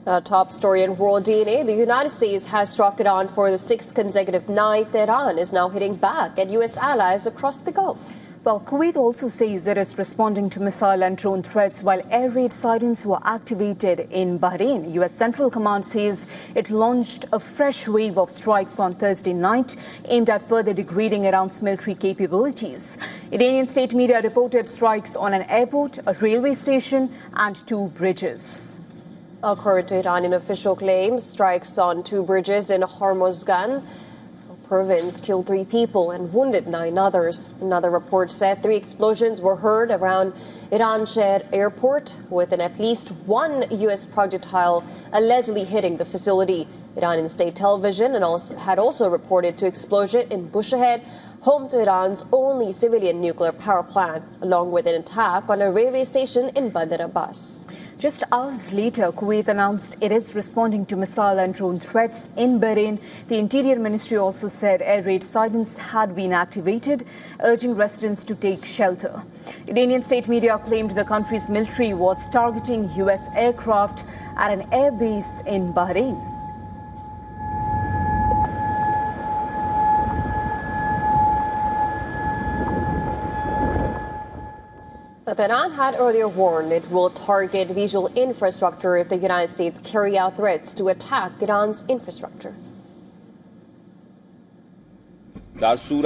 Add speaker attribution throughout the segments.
Speaker 1: Top story in World DNA, the United States has struck Iran for the 6th consecutive night. Iran is now hitting back at U.S. allies across the Gulf.
Speaker 2: Well, Kuwait also says it is responding to missile and drone threats while air raid sirens were activated in Bahrain. U.S. Central Command says it launched a fresh wave of strikes on Thursday night aimed at further degrading Iran's military capabilities. Iranian state media reported strikes on an airport, a railway station and 2 bridges.
Speaker 1: According to Iranian official claims, strikes on 2 bridges in Hormozgan province killed 3 people and wounded 9 others. Another report said 3 explosions were heard around Iran-Shahr airport, with at least 1 U.S. projectile allegedly hitting the facility. Iranian state television had also reported 2 explosions in Bushehr, home to Iran's only civilian nuclear power plant, along with an attack on a railway station in Bandar Abbas.
Speaker 2: Just hours later, Kuwait announced it is responding to missile and drone threats in Bahrain. The Interior Ministry also said air raid sirens had been activated, urging residents to take shelter. Iranian state media claimed the country's military was targeting U.S. aircraft at an air base in Bahrain.
Speaker 1: But Iran had earlier warned it will target visual infrastructure if the United States carry out threats to attack Iran's infrastructure.
Speaker 3: Should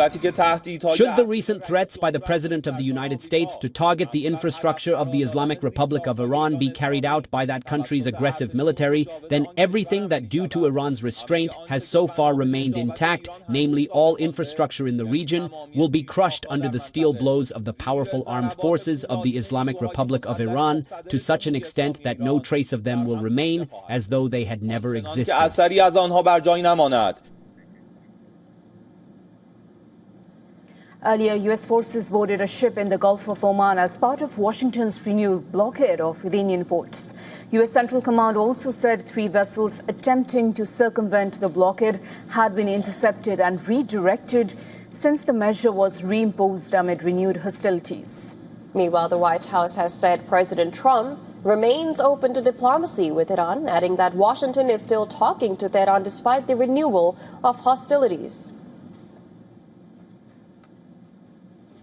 Speaker 3: the recent threats by the President of the United States to target the infrastructure of the Islamic Republic of Iran be carried out by that country's aggressive military, then everything that, due to Iran's restraint, has so far remained intact, namely all infrastructure in the region, will be crushed under the steel blows of the powerful armed forces of the Islamic Republic of Iran to such an extent that no trace of them will remain, as though they had never existed.
Speaker 2: Earlier, U.S. forces boarded a ship in the Gulf of Oman as part of Washington's renewed blockade of Iranian ports. U.S. Central Command also said 3 vessels attempting to circumvent the blockade had been intercepted and redirected since the measure was reimposed amid renewed hostilities.
Speaker 1: Meanwhile, the White House has said President Trump remains open to diplomacy with Iran, adding that Washington is still talking to Tehran despite the renewal of hostilities.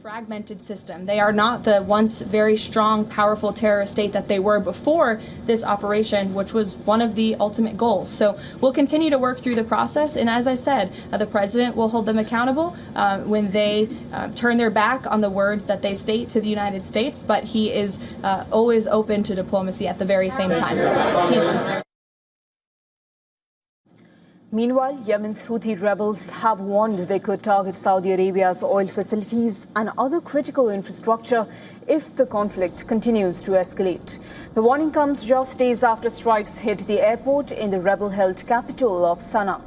Speaker 4: Fragmented system. They are not the once very strong, powerful terrorist state that they were before this operation, which was one of the ultimate goals. So we'll continue to work through the process. And as I said, the president will hold them accountable when they turn their back on the words that they state to the United States. But he is always open to diplomacy at the very same time.
Speaker 2: Meanwhile, Yemen's Houthi rebels have warned they could target Saudi Arabia's oil facilities and other critical infrastructure if the conflict continues to escalate. The warning comes just days after strikes hit the airport in the rebel-held capital of Sana'a.